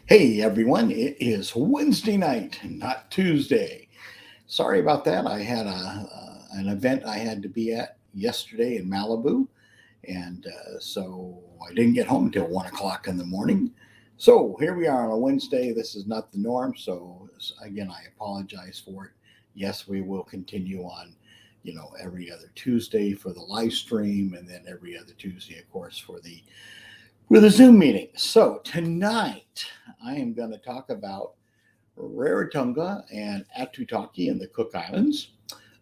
Hey everyone, it is Wednesday night, not Tuesday. Sorry about that. I had an event I had to be at yesterday in Malibu, and so I didn't get home until 1 o'clock in the morning. So here we are on a Wednesday. This is not the norm. So again, I apologize for it. Yes, we will continue on, every other Tuesday for the live stream, and then every other Tuesday, of course, for the Zoom meeting. So tonight I am going to talk about Rarotonga and Aitutaki in the Cook Islands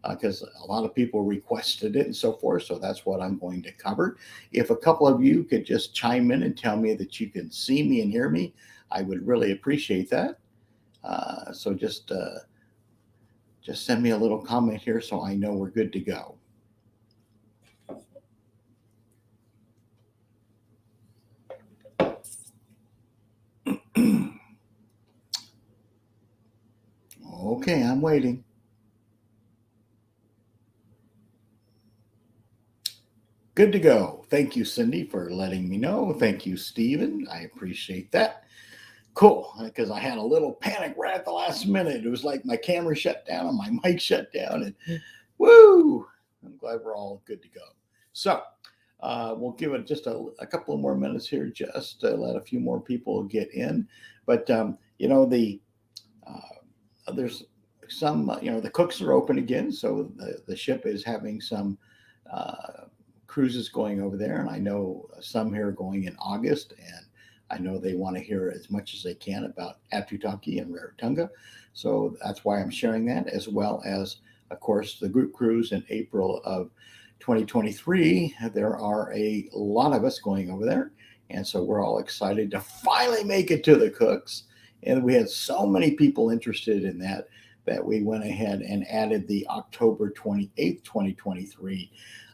because a lot of people requested it and so forth. So that's what I'm going to cover. If a couple of you could just chime in and tell me that you can see me and hear me, I would really appreciate that. So just send me a little comment here so I know we're good to go. Okay, I'm waiting. Good to go. Thank you, Cindy, for letting me know. Thank you, Stephen. I appreciate that. Cool, because I had a little panic right at the last minute. It was like my camera shut down and my mic shut down, and woo! I'm glad we're all good to go. So we'll give it just a couple of more minutes here, just to let a few more people get in. But there's some, the cooks are open again, so the ship is having some cruises going over there, and I know some here are going in August, and I know they want to hear as much as they can about Aitutaki and Rarotonga, so that's why I'm sharing that, as well as, of course, the group cruise in April of 2023. There are a lot of us going over there, and so we're all excited to finally make it to the Cooks, and we had so many people interested in that we went ahead and added the October 28th, 2023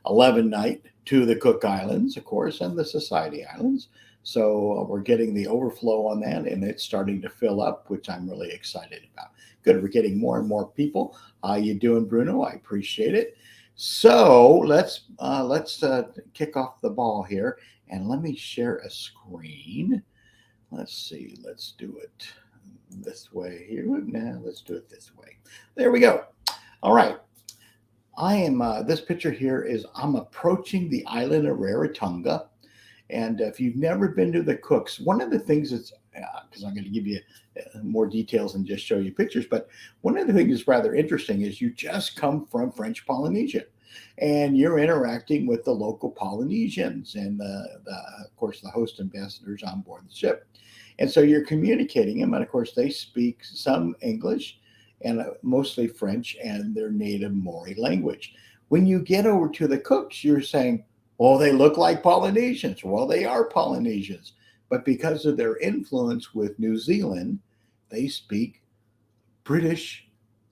11 night to the Cook Islands, of course, and the Society Islands. So we're getting the overflow on that, and it's starting to fill up, which I'm really excited about. Good, we're getting more and more people. How you doing, Bruno? I appreciate it. So let's kick off the ball here, and let me share a screen. Let's see. Let's do it this way here. Now let's do it this way. There we go. All right. I am. This picture here is I'm approaching the island of Rarotonga, and if you've never been to the Cooks, one of the things that's because I'm going to give you more details and just show you pictures, but one of the things that's rather interesting is you just come from French Polynesia, and you're interacting with the local Polynesians and of course the host ambassadors on board the ship, and so you're communicating them, and of course they speak some English and mostly French and their native Maori language. When you get over to the Cooks, you're saying, "Oh, they look like Polynesians." Well, they are Polynesians, but because of their influence with New Zealand, they speak British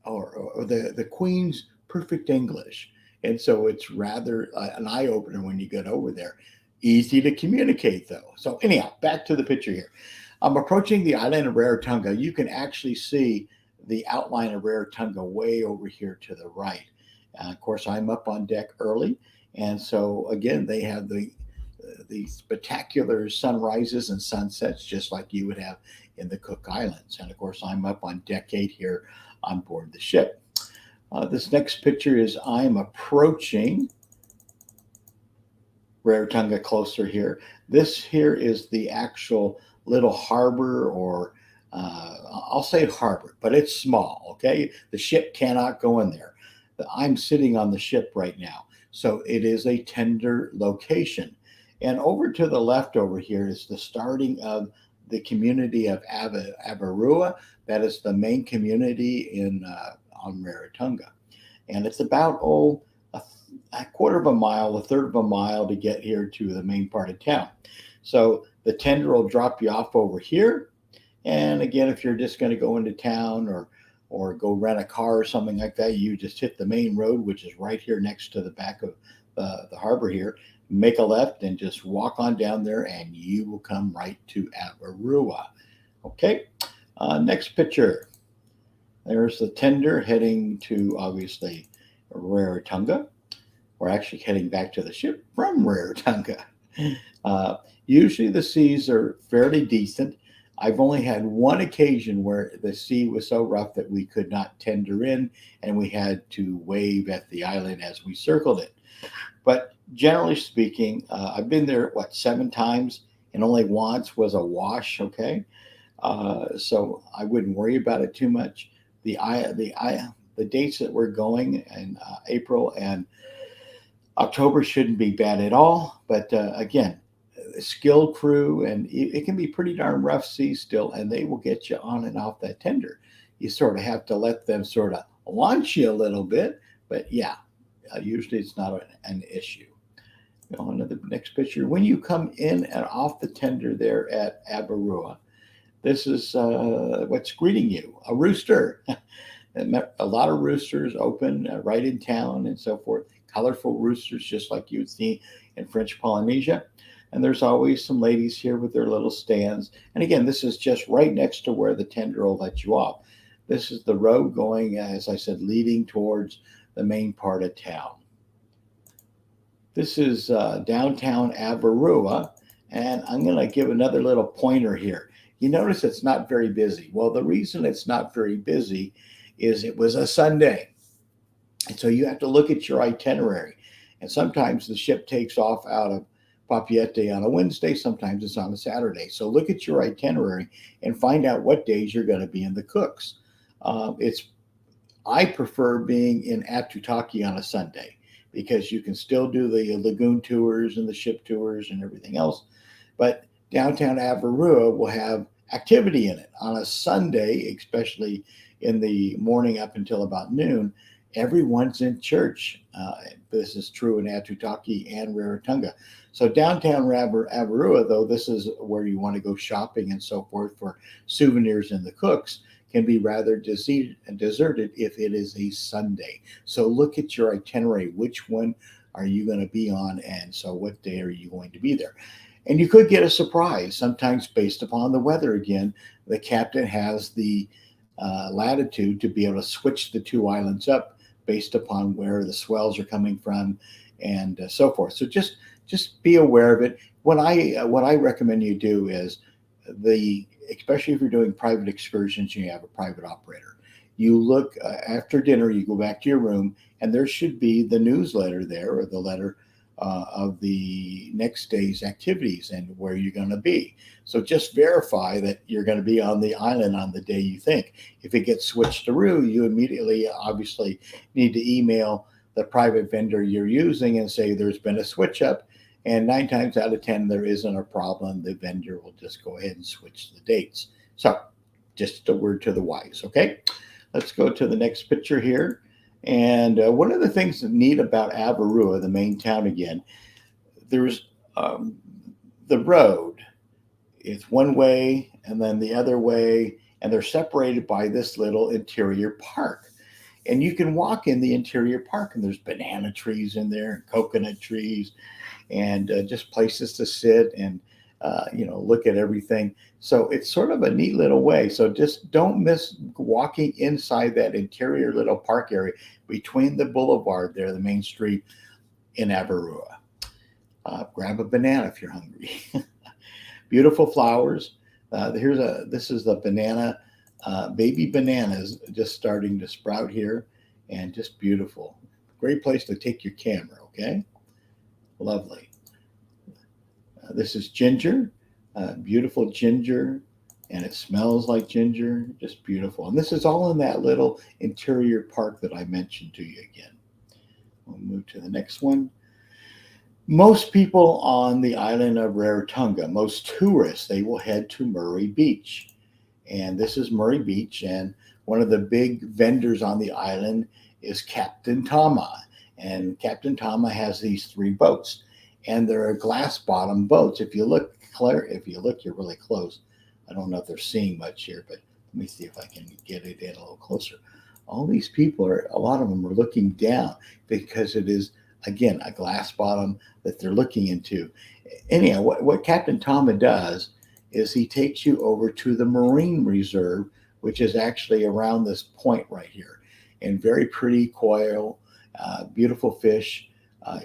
or the Queen's perfect English. And so it's rather an eye opener when you get over there. Easy to communicate, though. So, anyhow, back to the picture here. I'm approaching the island of Rarotonga. You can actually see the outline of Rarotonga way over here to the right. Of course, I'm up on deck early. And so, again, they have the spectacular sunrises and sunsets, just like you would have in the Cook Islands. And of course, I'm up on deck 8 here on board the ship. This next picture is I'm approaching Rarotonga closer here. This here is the actual little harbor, or I'll say harbor, but it's small, okay? The ship cannot go in there. I'm sitting on the ship right now. So it is a tender location. And over to the left over here is the starting of the community of Avarua. That is the main community on Rarotonga. And it's about, a quarter of a mile, a third of a mile to get here to the main part of town. So the tender will drop you off over here. And again, if you're just going to go into town or go rent a car or something like that, you just hit the main road, which is right here next to the back of the harbor here. Make a left and just walk on down there, and you will come right to Avarua. Okay, next picture. There's the tender heading to, obviously, Rarotonga. We're actually heading back to the ship from Rarotonga. Usually the seas are fairly decent. I've only had one occasion where the sea was so rough that we could not tender in, and we had to wave at the island as we circled it. But generally speaking, I've been there, what, 7 times, and only once was a wash, okay? So I wouldn't worry about it too much. The dates that we're going in April and October shouldn't be bad at all. But again, skilled crew, and it can be pretty darn rough seas still, and they will get you on and off that tender. You sort of have to let them sort of launch you a little bit, but yeah, usually it's not an issue. On to the next picture. When you come in and off the tender there at Avarua, this is what's greeting you, a rooster. A lot of roosters open right in town and so forth. Colorful roosters, just like you would see in French Polynesia. And there's always some ladies here with their little stands. And again, this is just right next to where the tender will let you off. This is the road going, as I said, leading towards the main part of town. This is downtown Avarua, and I'm going to give another little pointer here. You notice it's not very busy. Well, the reason it's not very busy is it was a Sunday. And so you have to look at your itinerary. And sometimes the ship takes off out of Papeete on a Wednesday, sometimes it's on a Saturday. So look at your itinerary and find out what days you're going to be in the Cooks. I prefer being in Aitutaki on a Sunday because you can still do the lagoon tours and the ship tours and everything else. But downtown Avarua will have activity in it on a Sunday, especially in the morning up until about noon. Everyone's in church. This is true in Aitutaki and Rarotonga. So downtown Avarua, though, this is where you want to go shopping and so forth for souvenirs in the Cooks, can be rather deserted if it is a Sunday. So look at your itinerary. Which one are you going to be on? And so what day are you going to be there? And you could get a surprise, sometimes based upon the weather again. The captain has the latitude to be able to switch the two islands up based upon where the swells are coming from and so forth. So just be aware of it. What I recommend you do is especially if you're doing private excursions, you have a private operator. You look after dinner, you go back to your room, and there should be the newsletter there or the letter of the next day's activities and where you're going to be. So just verify that you're going to be on the island on the day you think. If it gets switched to Rue, you immediately obviously need to email the private vendor you're using and say there's been a switch up. And 9 times out of 10, there isn't a problem. The vendor will just go ahead and switch the dates. So just a word to the wise, okay? Let's go to the next picture here. And one of the things that's neat about Avarua, the main town again, there's the road. It's one way and then the other way, and they're separated by this little interior park. And you can walk in the interior park, and there's banana trees in there and coconut trees and just places to sit and look at everything. So it's sort of a neat little way. So just don't miss walking inside that interior little park area between the boulevard there, the main street in Avarua. Grab a banana if you're hungry. Beautiful flowers. This is the banana, baby bananas just starting to sprout here, and just beautiful. Great place to take your camera, okay? Lovely. This is ginger, beautiful ginger, and it smells like ginger, just beautiful. And this is all in that little interior park that I mentioned to you again. We'll move to the next one. Most people on the island of Rarotonga, most tourists, they will head to Murray Beach. And this is Murray Beach, and one of the big vendors on the island is Captain Tama. And Captain Tama has these 3 boats, and they're glass bottom boats. If you look, Claire, you're really close. I don't know if they're seeing much here, but let me see if I can get it in a little closer. All these people a lot of them are looking down because it is, again, a glass bottom that they're looking into. Anyhow, what Captain Tama does is he takes you over to the marine reserve, which is actually around this point right here, and very pretty coral, beautiful fish.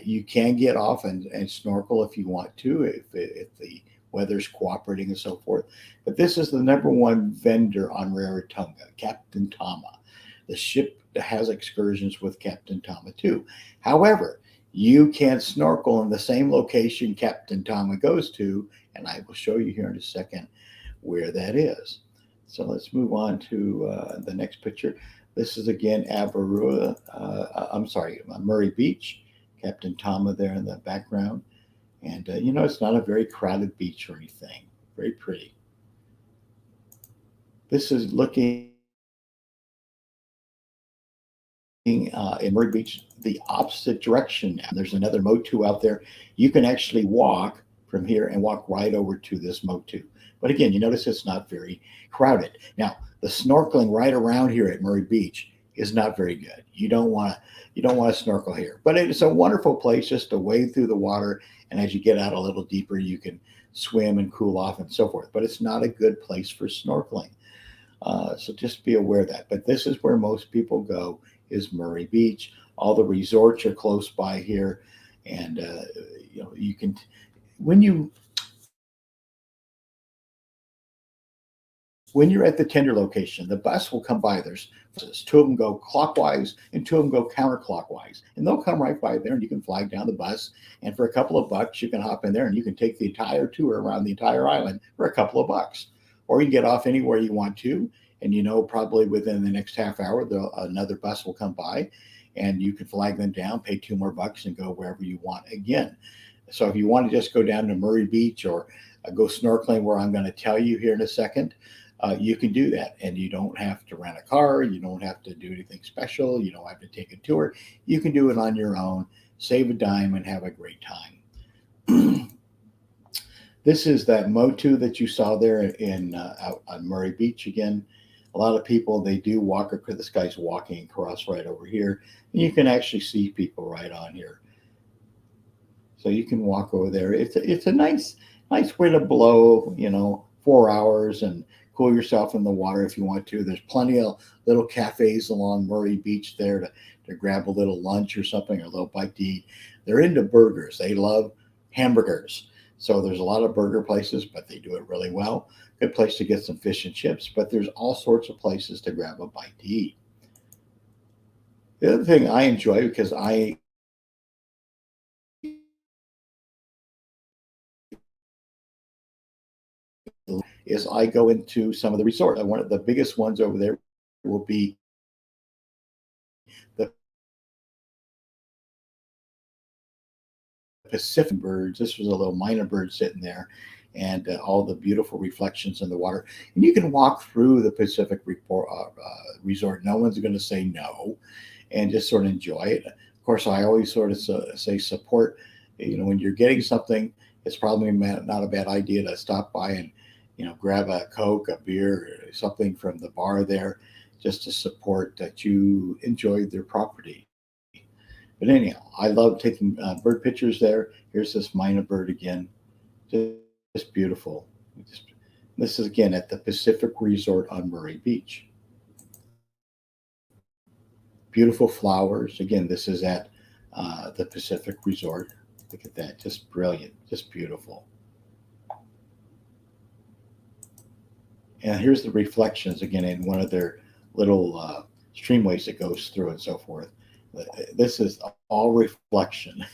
You can get off and snorkel if you want to, if the weather's cooperating and so forth. But this is the number one vendor on Rarotonga, Captain Tama. The ship has excursions with Captain Tama too. However, you can't snorkel in the same location Captain Tama goes to, and I will show you here in a second where that is. So let's move on to the next picture. This is again Avarua, I'm sorry, Murray Beach, Captain Tama there in the background. And it's not a very crowded beach or anything, very pretty. This is looking in Murray Beach the opposite direction now. There's another Motu out there. You can actually walk from here and walk right over to this Motu. But again, you notice it's not very crowded. Now, the snorkeling right around here at Murray Beach is not very good. You don't want to snorkel here. But it's a wonderful place just to wade through the water, and as you get out a little deeper, you can swim and cool off and so forth. But it's not a good place for snorkeling. So just be aware of that. But this is where most people go, is Murray Beach. All the resorts are close by here, and you can when you're at the tender location, the bus will come by. There's two of them go clockwise and two of them go counterclockwise, and they'll come right by there, and you can flag down the bus. And for a couple of bucks, you can hop in there and you can take the entire tour around the entire island for a couple of bucks, or you can get off anywhere you want to. And probably within the next half hour, another bus will come by, and you can flag them down, pay $2 more, and go wherever you want again. So if you want to just go down to Murray Beach or go snorkeling, where I'm going to tell you here in a second, you can do that, and you don't have to rent a car. You don't have to do anything special. You don't have to take a tour. You can do it on your own, save a dime, and have a great time. This is that Motu that you saw there out on Murray Beach again. A lot of people, they do walk across. This guy's walking across right over here, and you can actually see people right on here. So you can walk over there. It's a nice way to blow 4 hours and cool yourself in the water if you want to. There's plenty of little cafes along Murray Beach there to grab a little lunch or something, or a little bite to eat. They're into burgers. They love hamburgers. So there's a lot of burger places, but they do it really well. Good place to get some fish and chips, but there's all sorts of places to grab a bite to eat. The other thing I enjoy, because I go into some of the resorts. One of the biggest ones over there will be the Pacific birds. This was a little minor bird sitting there, and all the beautiful reflections in the water. And you can walk through the Pacific resort. No one's going to say no, and just sort of enjoy it. Of course, I always sort of say support. When you're getting something, it's probably not a bad idea to stop by and grab a Coke, a beer, or something from the bar there, just to support that you enjoyed their property. But anyhow, I love taking bird pictures there. Here's this minor bird again, just beautiful. This is again at the Pacific Resort on Murray Beach. Beautiful flowers. Again, this is at the Pacific Resort. Look at that, just brilliant, just beautiful. And here's the reflections again in one of their little streamways that goes through and so forth. This is all reflection.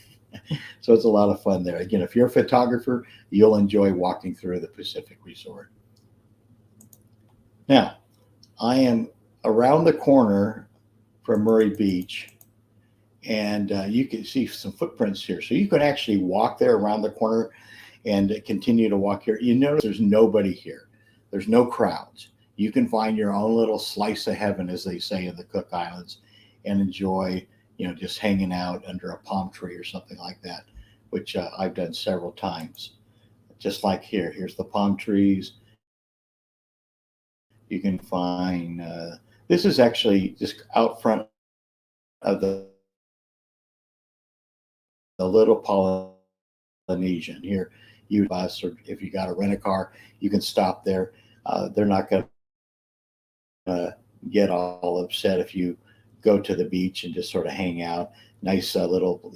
So it's a lot of fun there. Again, if you're a photographer, you'll enjoy walking through the Pacific Resort. Now, I am around the corner from Murray Beach, and you can see some footprints here. So you can actually walk there around the corner and continue to walk here. You notice there's nobody here. There's no crowds. You can find your own little slice of heaven, as they say in the Cook Islands, and enjoy, just hanging out under a palm tree or something like that, which I've done several times. Just like here. Here's the palm trees. You can find, this is actually just out front of the little Polynesian here. You bus, or if you got to rent a car, you can stop there. They're not going to get all upset if you go to the beach and just sort of hang out. Nice little,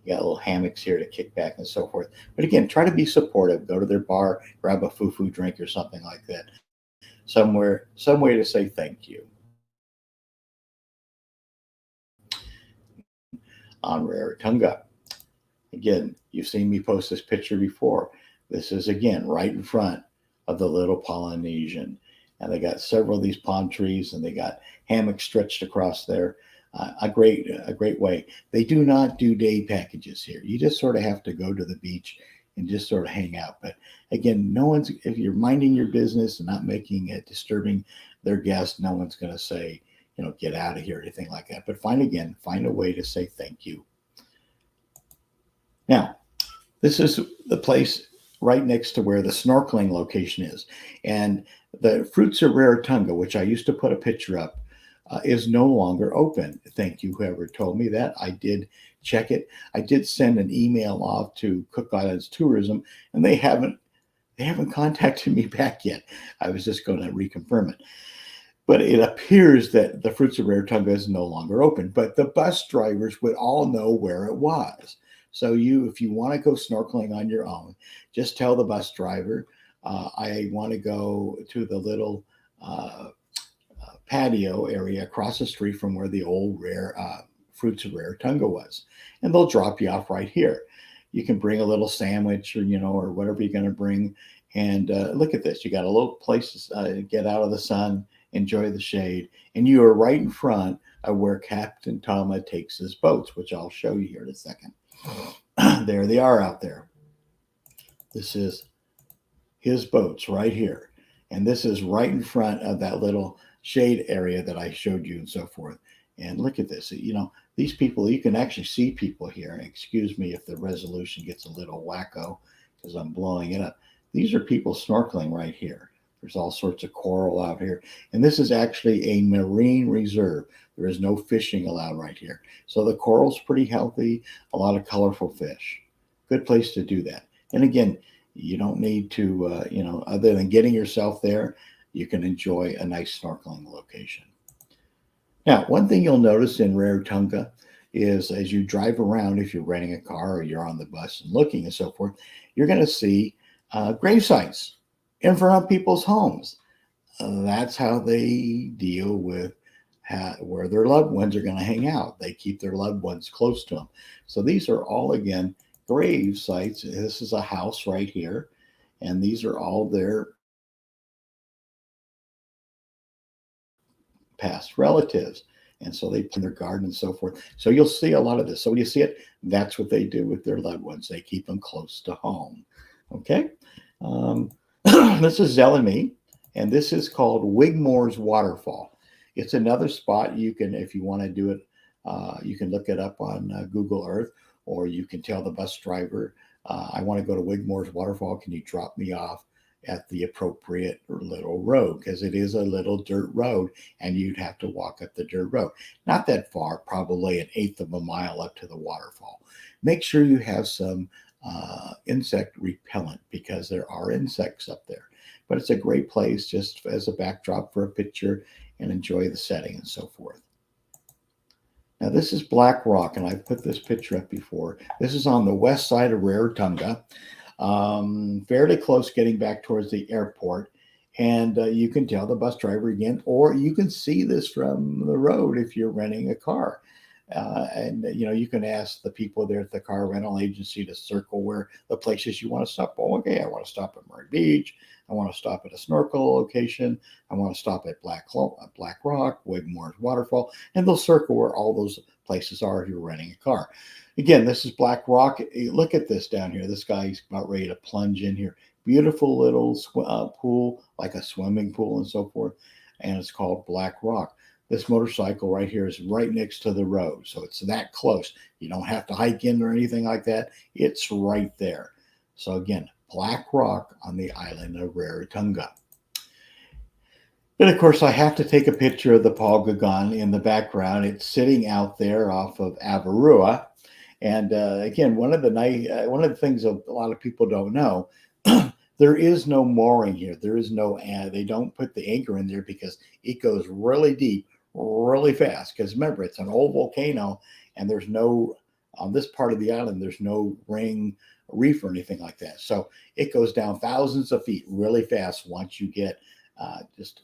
You got little hammocks here to kick back and so forth. But again, try to be supportive. Go to their bar, grab a foo-foo drink or something like that. Some way to say thank you. On Rarotonga. Again, you've seen me post this picture before. This is again right in front of the little Polynesian. And they got several of these palm trees and they got hammocks stretched across there. A great way. They do not do day packages here. You just sort of have to go to the beach and just sort of hang out. But again, no one's, if you're minding your business and not making it disturbing their guests, no one's going to say, get out of here or anything like that. But find a way to say thank you. Now, this is the place right next to where the snorkeling location is. And the Fruits of Rarotonga, which I used to put a picture up, is no longer open. Thank you, whoever told me that. I did check it. I did send an email off to Cook Islands Tourism, and they haven't contacted me back yet. I was just going to reconfirm it. But it appears that the Fruits of Rarotonga is no longer open. But the bus drivers would all know where it was. So if you want to go snorkeling on your own, just tell the bus driver, I want to go to the little patio area across the street from where the old Fruits of Rarotonga was. And they'll drop you off right here. You can bring a little sandwich or whatever you're going to bring. And look at this. You got a little place to get out of the sun, enjoy the shade. And you are right in front of where Captain Tama takes his boats, which I'll show you here in a second. There they are out there. This is his boats right here. And this is right in front of that little shade area that I showed you and so forth. And look at this. These people, you can actually see people here. Excuse me if the resolution gets a little wacko because I'm blowing it up. These are people snorkeling right here. There's all sorts of coral out here. And this is actually a marine reserve. There is no fishing allowed right here. So the coral's pretty healthy, a lot of colorful fish. Good place to do that. And again, you don't need to, other than getting yourself there, you can enjoy a nice snorkeling location. Now, one thing you'll notice in Rarotonga is as you drive around, if you're renting a car or you're on the bus and looking and so forth, you're going to see grave sites in front of people's homes. That's how they deal with where their loved ones are going to hang out. They keep their loved ones close to them. So these are all, again, grave sites. This is a house right here, and these are all their past relatives. And so they plant their garden and so forth. So you'll see a lot of this. So when you see it, that's what they do with their loved ones. They keep them close to home. Okay. This is Zell and me, and this is called Wigmore's Waterfall. It's another spot you can, if you want to do it, you can look it up on Google Earth, or you can tell the bus driver, I want to go to Wigmore's Waterfall. Can you drop me off at the appropriate little road? Because it is a little dirt road, and you'd have to walk up the dirt road. Not that far, probably an eighth of a mile up to the waterfall. Make sure you have some insect repellent because there are insects up there. But it's a great place just as a backdrop for a picture and enjoy the setting and so forth. Now this is Black Rock, and I've put this picture up before. This is on the west side of Rarotonga, fairly close getting back towards the airport. And you can tell the bus driver again, or you can see this from the road if you're renting a car. And you can ask the people there at the car rental agency to circle where the places you want to stop. Oh, okay, I want to stop at Murray Beach. I want to stop at a snorkel location. I want to stop at Black Rock, Wigmore's Waterfall, and they'll circle where all those places are if you're renting a car. Again, this is Black Rock. Look at this down here. This guy's about ready to plunge in here. Beautiful little pool, like a swimming pool and so forth, and it's called Black Rock. This motorcycle right here is right next to the road, so it's that close. You don't have to hike in or anything like that. It's right there. So again, Black Rock on the island of Rarotonga. And of course, I have to take a picture of the Paul Gauguin in the background. It's sitting out there off of Avarua. And again, one of the things a lot of people don't know, there is no mooring here. There is no, they don't put the anchor in there because it goes really deep, really fast. Because remember, it's an old volcano, and there's no on this part of the island, there's no ring reef or anything like that. So it goes down thousands of feet really fast once you get just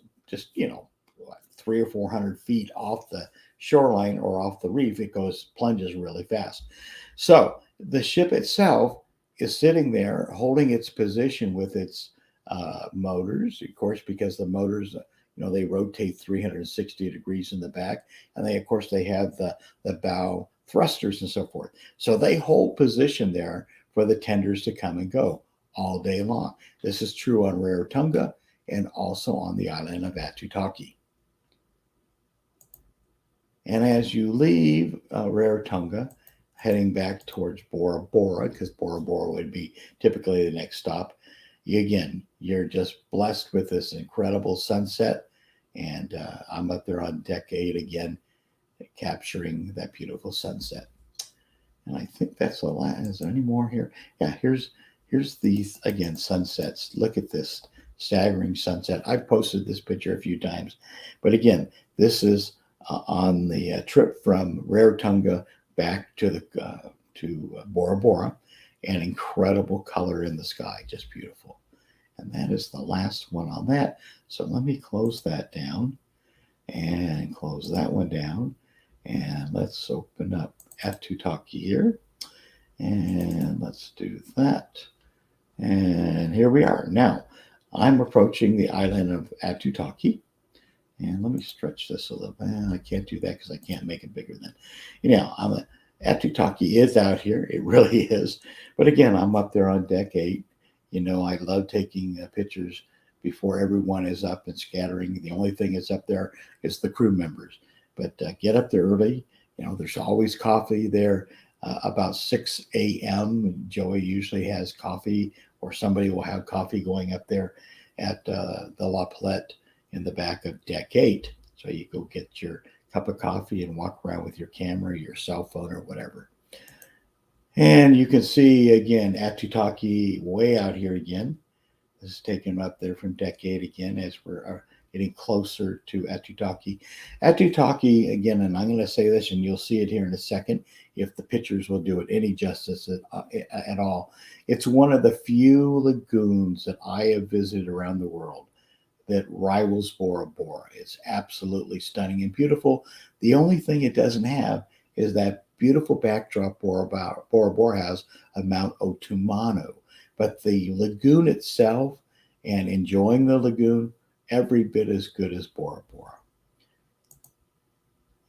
300 or 400 feet off the shoreline or off the reef. It plunges really fast. So the ship itself is sitting there holding its position with its motors, of course, because the motors, they rotate 360 degrees in the back, and of course, they have the bow thrusters and so forth. So they hold position there for the tenders to come and go all day long. This is true on Rarotonga and also on the island of Aitutaki. And as you leave Rarotonga, heading back towards Bora Bora, because Bora Bora would be typically the next stop, you're just blessed with this incredible sunset. And I'm up there on deck 8 again, capturing that beautiful sunset. And I think that's the last. Is there any more here? Yeah, here's these again sunsets. Look at this staggering sunset. I've posted this picture a few times, but again, this is on the trip from Rarotonga back to Bora Bora, and incredible color in the sky, just beautiful. And that is the last one on that. So let me close that down and close that one down. And let's open up Aitutaki here. And let's do that. And here we are. Now, I'm approaching the island of Aitutaki. And let me stretch this a little bit. I can't do that because I can't make it bigger than. Aitutaki is out here. It really is. But again, I'm up there on deck 8. I love taking pictures before everyone is up and scattering. The only thing that's up there is the crew members. But get up there early. There's always coffee there about 6 a.m. Joey usually has coffee, or somebody will have coffee going up there at the La Palette in the back of deck 8. So you go get your cup of coffee and walk around with your camera, your cell phone, or whatever. And you can see, again, Aitutaki way out here again. This is taken up there from deck 8 again as we're getting closer to Aitutaki. Aitutaki, again, and I'm going to say this, and you'll see it here in a second, if the pictures will do it any justice at all. It's one of the few lagoons that I have visited around the world that rivals Bora Bora. It's absolutely stunning and beautiful. The only thing it doesn't have is that beautiful backdrop Bora Bora has of Mount Otumanu. But the lagoon itself and enjoying the lagoon, every bit as good as Bora Bora.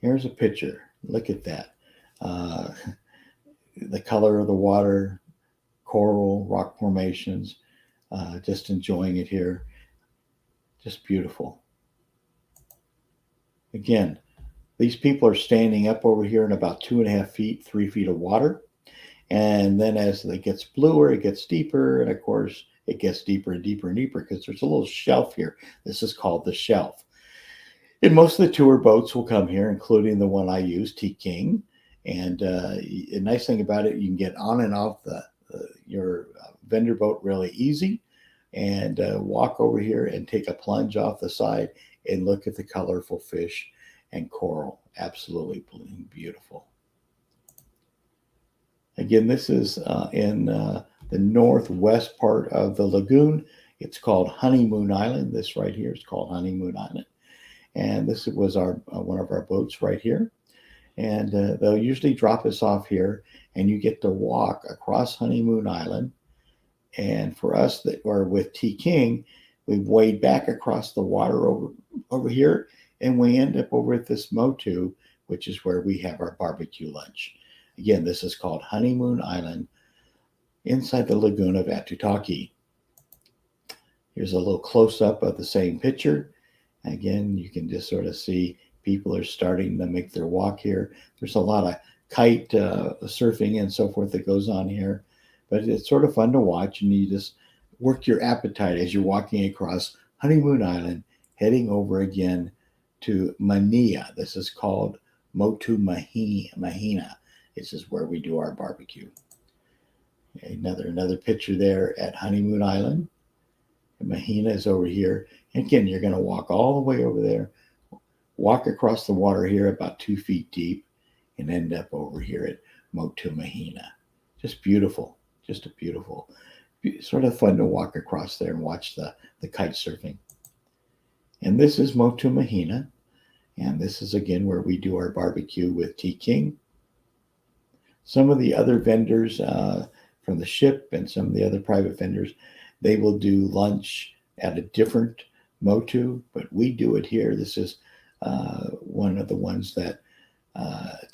Here's a picture. Look at that. The color of the water, coral, rock formations, just enjoying it here. Just beautiful. Again, these people are standing up over here in about 2.5 feet, 3 feet of water. And then as it gets bluer, it gets deeper. And of course, it gets deeper and deeper and deeper because there's a little shelf here. This is called the shelf. And most of the tour boats will come here, including the one I use, T-King. And a nice thing about it, you can get on and off your vendor boat really easy, and walk over here and take a plunge off the side and look at the colorful fish and coral. Absolutely beautiful. Again, this is in the northwest part of the lagoon. It's called Honeymoon Island. This right here is called Honeymoon Island. And this was our one of our boats right here. And they'll usually drop us off here, and you get to walk across Honeymoon Island. And for us that are with T-King, we wade back across the water over here, and we end up over at this Motu, which is where we have our barbecue lunch. Again, this is called Honeymoon Island inside the lagoon of Aitutaki. Here's a little close-up of the same picture. Again, you can just sort of see people are starting to make their walk here. There's a lot of kite surfing and so forth that goes on here, but it's sort of fun to watch, and you just work your appetite as you're walking across Honeymoon Island, heading over again to Mania. This is called Motu Mahina. This is where we do our barbecue. Another picture there at Honeymoon Island. Mahina is over here. And again, you're going to walk all the way over there, walk across the water here about 2 feet deep, and end up over here at Motu Mahina. Just beautiful, just a beautiful, sort of fun to walk across there and watch the kite surfing. And this is Motu Mahina. And this is again where we do our barbecue with T King. Some of the other vendors from the ship and some of the other private vendors, they will do lunch at a different Motu, but we do it here. This is one of the ones that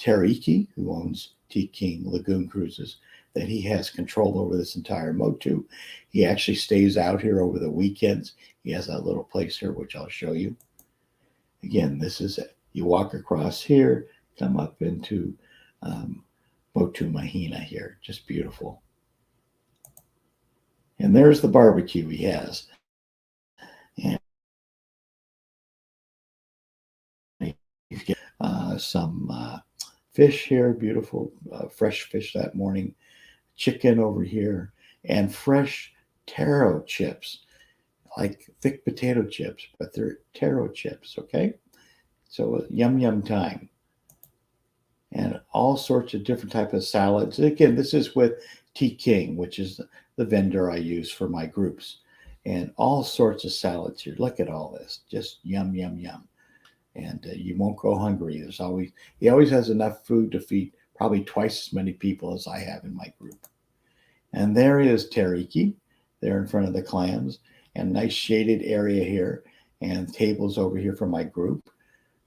Tariki, who owns T King Lagoon Cruises, that he has control over this entire Motu. He actually stays out here over the weekends. He has a little place here, which I'll show you. Again, this is it. You walk across here, come up into Motu Mahina here. Just beautiful. And there's the barbecue he has. And you get some fish here, beautiful fresh fish that morning, chicken over here, and fresh taro chips, like thick potato chips, but they're taro chips, okay? So yum yum time. And all sorts of different type of salads. Again, this is with T King, which is the vendor I use for my groups. And all sorts of salads here. Look at all this. Just yum, yum, yum. And you won't go hungry. He always has enough food to feed probably twice as many people as I have in my group. And there is Tariki there in front of the clams, and nice shaded area here, and tables over here for my group.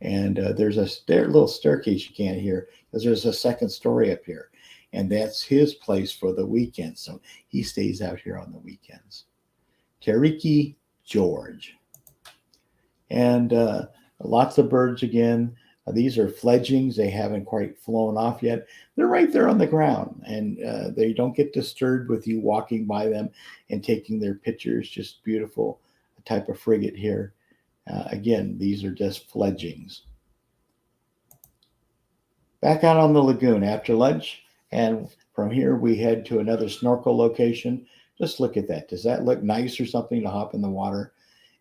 And there's a little staircase you can't hear because there's a second story up here. And that's his place for the weekend. So he stays out here on the weekends. Tariki George. And lots of birds again. These are fledglings. They haven't quite flown off yet. They're right there on the ground. And they don't get disturbed with you walking by them and taking their pictures. Just beautiful type of frigate here. Again, these are just fledglings. Back out on the lagoon after lunch, and from here we head to another snorkel location. Just look at that. Does that look nice or something to hop in the water?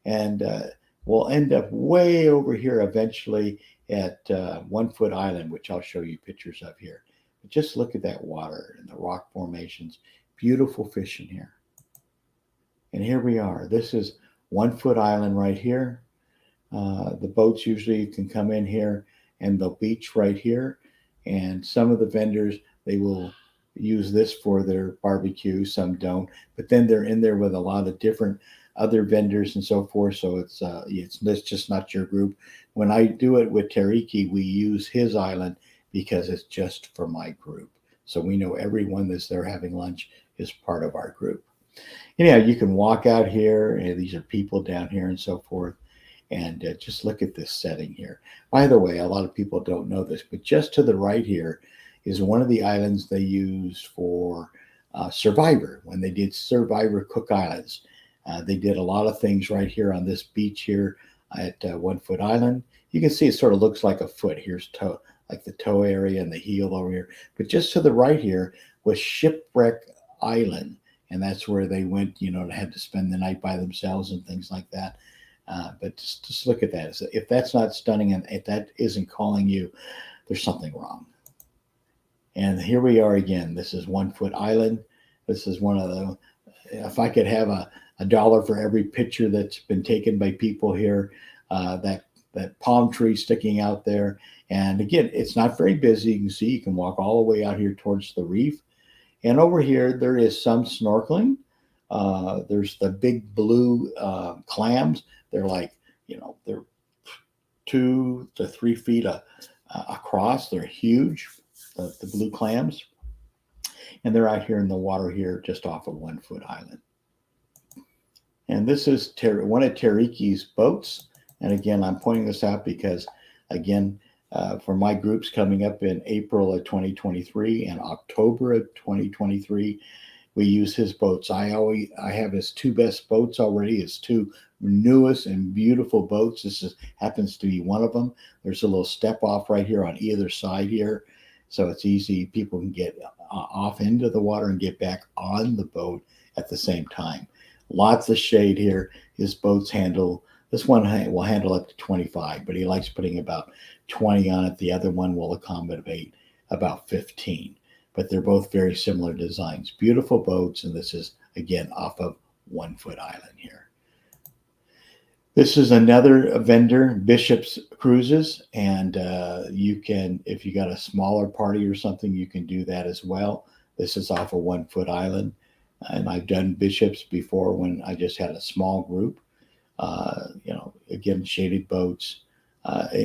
And we'll end up way over here eventually at 1 Foot Island, which I'll show you pictures of here. But just look at that water and the rock formations. Beautiful fish in here. And here we are. This is 1 Foot Island right here. The boats usually can come in here and they'll beach right here. And some of the vendors, they will use this for their barbecue. Some don't. But then they're in there with a lot of different other vendors and so forth. So it's just not your group. When I do it with Tariki, we use his island because it's just for my group. So we know everyone that's there having lunch is part of our group. Anyhow, you can walk out here, and these are people down here and so forth. And just look at this setting here. By the way, a lot of people don't know this, but just to the right here is one of the islands they use for Survivor. When they did Survivor Cook Islands, they did a lot of things right here on this beach here at 1 Foot Island. You can see it sort of looks like a foot. Here's toe, like the toe area and the heel over here. But just to the right here was Shipwreck Island. And that's where they went, they had to spend the night by themselves and things like that. But just look at that. If that's not stunning and if that isn't calling you, there's something wrong. And here we are again. This is 1 Foot Island. This is one of the, if I could have a dollar for every picture that's been taken by people here, that palm tree sticking out there. And again, it's not very busy. You can see, you can walk all the way out here towards the reef. And over here, there is some snorkeling. There's the big blue clams. They're like, they're 2 to 3 feet across. They're huge, the blue clams. And they're out here in the water here just off of 1 Foot Island. And this is one of Tariki's boats. And again, I'm pointing this out because, again, for my groups coming up in April of 2023 and October of 2023, we use his boats. I have his 2 best boats already. His 2 newest and beautiful boats. This happens to be one of them. There's a little step off right here on either side here. So it's easy. People can get off into the water and get back on the boat at the same time. Lots of shade here. His boats this one will handle up to 25, but he likes putting about 20 on it. The other one will accommodate about 15. but they're both very similar designs. Beautiful boats, and this is, again, off of One Foot Island here. This is another vendor, Bishop's Cruises, and you can, if you got a smaller party or something, you can do that as well. This is off of One Foot Island, and I've done Bishop's before when I just had a small group. Again, shaded boats.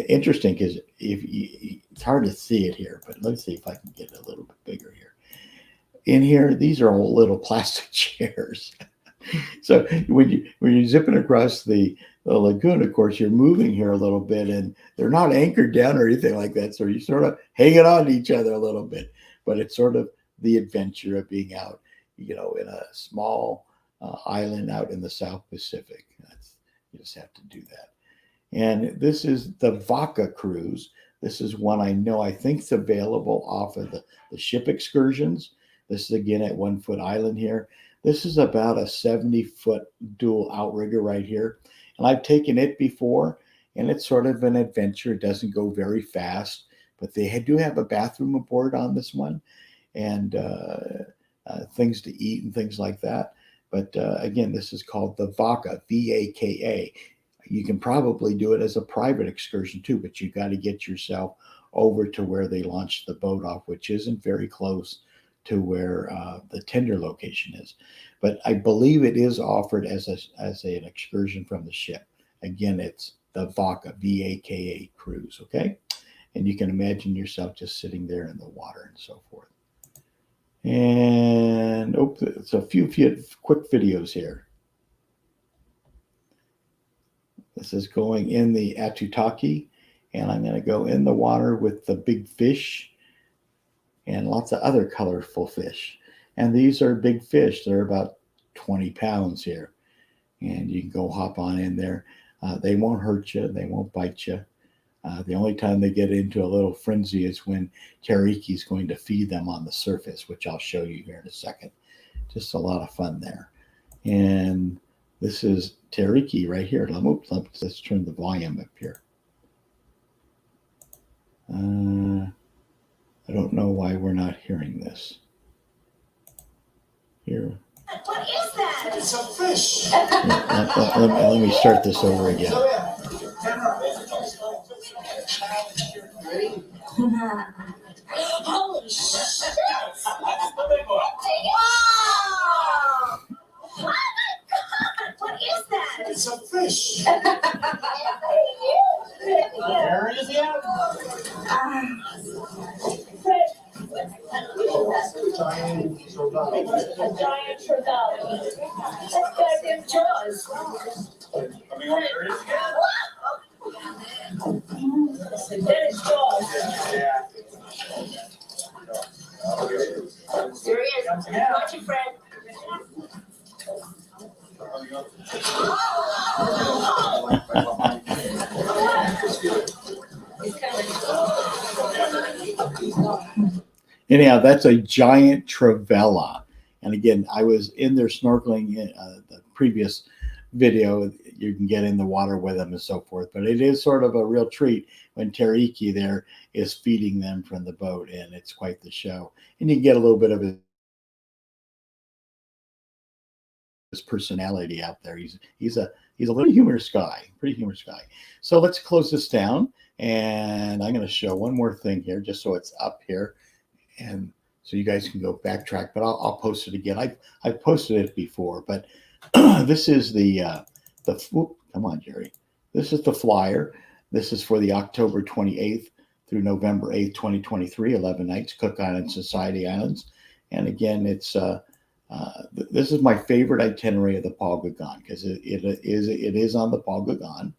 Interesting because it's hard to see it here, but let's see if I can get it a little bit bigger here. In here, these are all little plastic chairs. So when you're zipping across the lagoon, of course, you're moving here a little bit, and they're not anchored down or anything like that. So you're sort of hanging on to each other a little bit, but it's sort of the adventure of being out, in a small island out in the South Pacific. You just have to do that. And this is the Vaca cruise. This is one I think it's available off of the ship excursions. This is again at One Foot Island here. This is about a 70-foot dual outrigger right here. And I've taken it before, and it's sort of an adventure. It doesn't go very fast, but they do have a bathroom aboard on this one, and things to eat and things like that. But again, this is called the Vaca, VAKA. You can probably do it as a private excursion too, but you got to get yourself over to where they launched the boat off, which isn't very close to where the tender location is. But I believe it is offered as an excursion from the ship. Again, it's the Vaca, VAKA cruise, okay? And you can imagine yourself just sitting there in the water and so forth. And it's a few quick videos here. This is going in the Aitutaki, and I'm going to go in the water with the big fish and lots of other colorful fish. And these are big fish. They're about 20 pounds here. And you can go hop on in there. They won't hurt you. They won't bite you. The only time they get into a little frenzy is when Teriki is going to feed them on the surface, which I'll show you here in a second. Just a lot of fun there. And this is Teriki right here. Let's turn the volume up here. I don't know why we're not hearing this. Here. What is that? It's a fish. Let me start this over again. Holy shit! Wow! Oh my god! What is that? It's a fish. Where is it? Giant A giant trevally. That's goddamn Jaws. That is Jaws. There he is. Watch it, Fred. Anyhow, that's a giant trevella. And again, I was in there snorkeling in the previous video. You can get in the water with them and so forth. But it is sort of a real treat when Teriki there is feeding them from the boat, and it's quite the show. And you can get a little bit of his personality out there. He's a little humorous guy, pretty humorous guy. So let's close this down, and I'm going to show one more thing here, just so it's up here, and so you guys can go backtrack. But I'll post it again. I've posted it before, but this is come on, Jerry. This is the flyer. This is for the October 28th through November 8th, 2023, 11 nights, Cook Island, Society Islands. And again, it's this is my favorite itinerary of the Paul Gauguin because it is on the Paul Gauguin.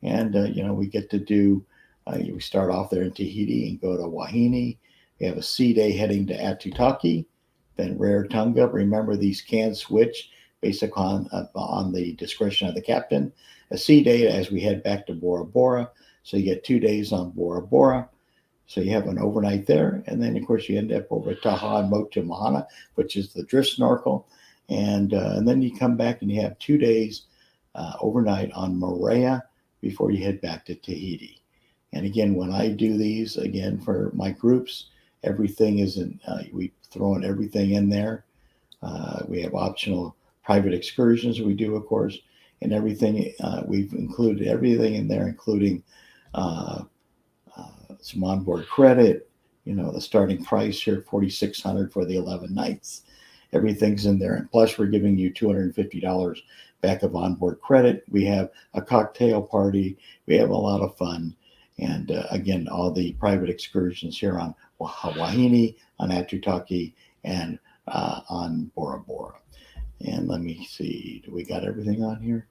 And, we get to do, we start off there in Tahiti and go to Wahine. We have a sea day heading to Aitutaki, then Rarotonga. Remember, these can switch based on the discretion of the captain. A sea day as we head back to Bora Bora. So you get 2 days on Bora Bora. So you have an overnight there. And then, of course, you end up over at Taha and Motu Mahana, which is the drift snorkel. And then you come back and you have 2 days overnight on Moorea before you head back to Tahiti. And again, when I do these, again, for my groups, everything is in. We throw in everything in there. We have optional private excursions we do, of course, and everything. We've included everything in there, including uh, some onboard credit. The starting price here, $4,600 for the 11 nights. Everything's in there, and plus we're giving you $250 back of onboard credit. We have a cocktail party. We have a lot of fun, and again, all the private excursions here on Wahine, on Aitutaki, and on Bora Bora. And let me see, do we got everything on here?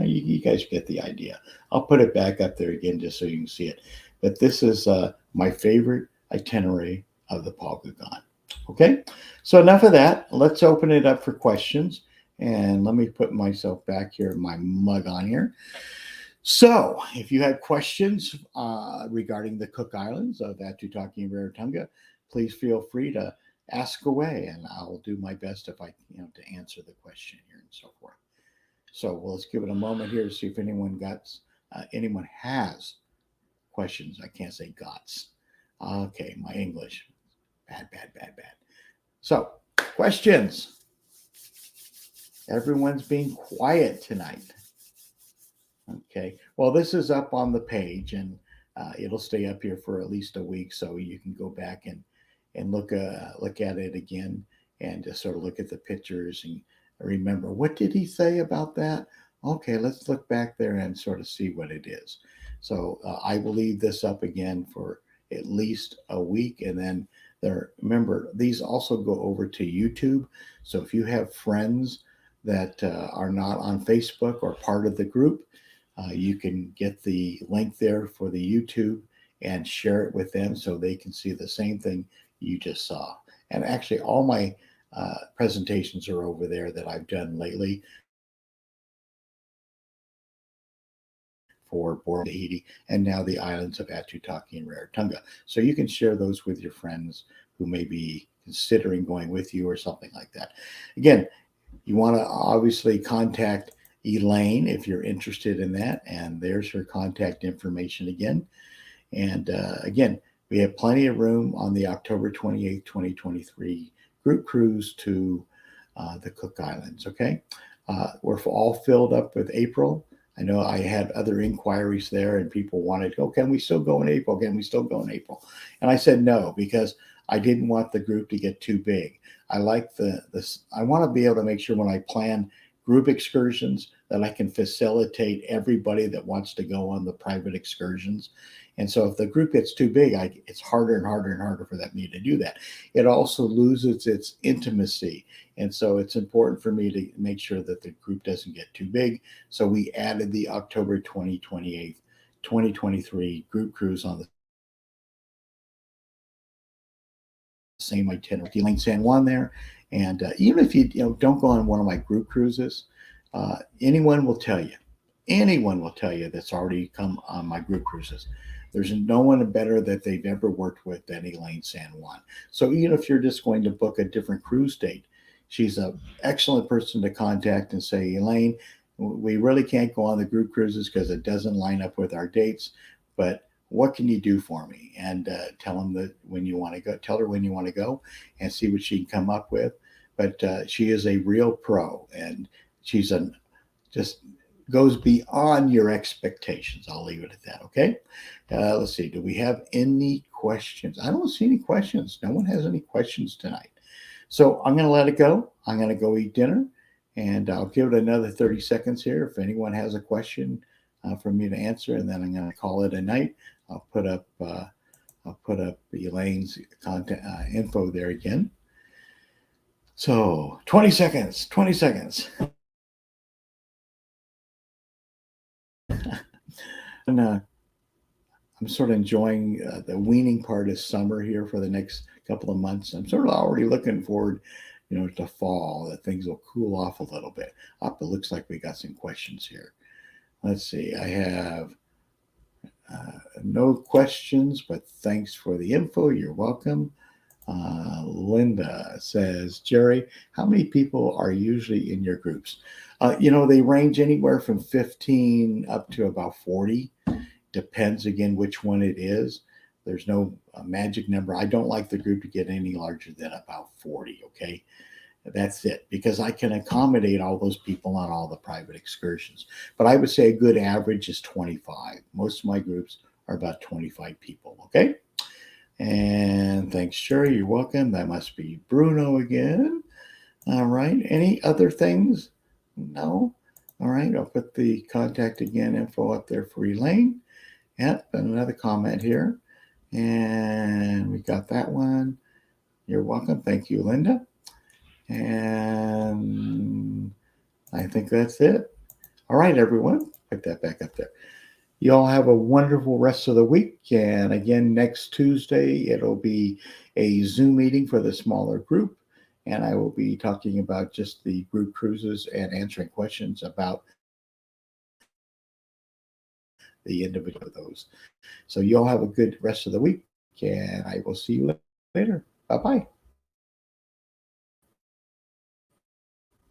You guys get the idea. I'll put it back up there again just so you can see it. But this is my favorite itinerary of the Paul Gauguin. Okay, so enough of that. Let's open it up for questions. And let me put myself back here, my mug on here. So if you had questions regarding the Cook Islands of Aitutaki and Rarotonga, please feel free to ask away, and I'll do my best if I, to answer the question here and so forth. So let's give it a moment here to see if anyone has questions. I can't say gots. Okay, my English, bad. So questions. Everyone's being quiet tonight. Okay, well, this is up on the page, and it'll stay up here for at least a week, so you can go back and look at it again, and just sort of look at the pictures and remember, what did he say about that? Okay, let's look back there and sort of see what it is. So I will leave this up again for at least a week, and then remember, these also go over to YouTube. So if you have friends that are not on Facebook or part of the group, you can get the link there for the YouTube and share it with them so they can see the same thing you just saw. And actually, all my presentations are over there that I've done lately for Bora Tahiti and now the islands of Aitutaki and Rarotonga. So you can share those with your friends who may be considering going with you or something like that. Again, you want to obviously contact Elaine if you're interested in that, and there's her contact information again. And again, we have plenty of room on the October 28th, 2023 group cruise to the Cook Islands. Okay, we're all filled up with April. I know I had other inquiries there, and people wanted, oh, can we still go in April? Can we still go in April? And I said no, because I didn't want the group to get too big. I like I want to be able to make sure when I plan group excursions that I can facilitate everybody that wants to go on the private excursions. And so if the group gets too big, it's harder and harder for me to do that. It also loses its intimacy. And so it's important for me to make sure that the group doesn't get too big. So we added the October 2023 group cruise on the same itinerary, Elaine San Juan there. And even if you don't go on one of my group cruises, anyone will tell you that's already come on my group cruises. There's no one better that they've ever worked with than Elaine San Juan. So even if you're just going to book a different cruise date, she's an excellent person to contact and say, Elaine, we really can't go on the group cruises because it doesn't line up with our dates, but what can you do for me? And tell them that when you want to go, tell her when you want to go and see what she can come up with. But she is a real pro, and she's just goes beyond your expectations. I'll leave it at that. Okay. Let's see. Do we have any questions? I don't see any questions. No one has any questions tonight. So I'm going to let it go. I'm going to go eat dinner, and I'll give it another 30 seconds here. If anyone has a question for me to answer, and then I'm going to call it a night. I'll put up Elaine's contact info there again. So 20 seconds. And I'm sort of enjoying the weaning part of summer here for the next couple of months. I'm sort of already looking forward, to fall, that things will cool off a little bit. It looks like we got some questions here. Let's see. I have no questions, but thanks for the info. You're welcome. Linda says, Jerry, how many people are usually in your groups? They range anywhere from 15 up to about 40. Depends again which one it is. There's no magic number. I don't like the group to get any larger than about 40. Okay. That's it, because I can accommodate all those people on all the private excursions. But I would say a good average is 25. Most of my groups are about 25 people. Okay. And thanks, Sherry. You're welcome. That must be Bruno again. All right. Any other things? No. All right. I'll put the contact again info up there for Elaine. Yep. And another comment here. And we got that one. You're welcome. Thank you, Linda. And I think that's it. All right, everyone. Put that back up there. You all have a wonderful rest of the week. And again, next Tuesday, it'll be a Zoom meeting for the smaller group. And I will be talking about just the group cruises and answering questions about the individual of those. So you all have a good rest of the week. And I will see you later. Bye-bye.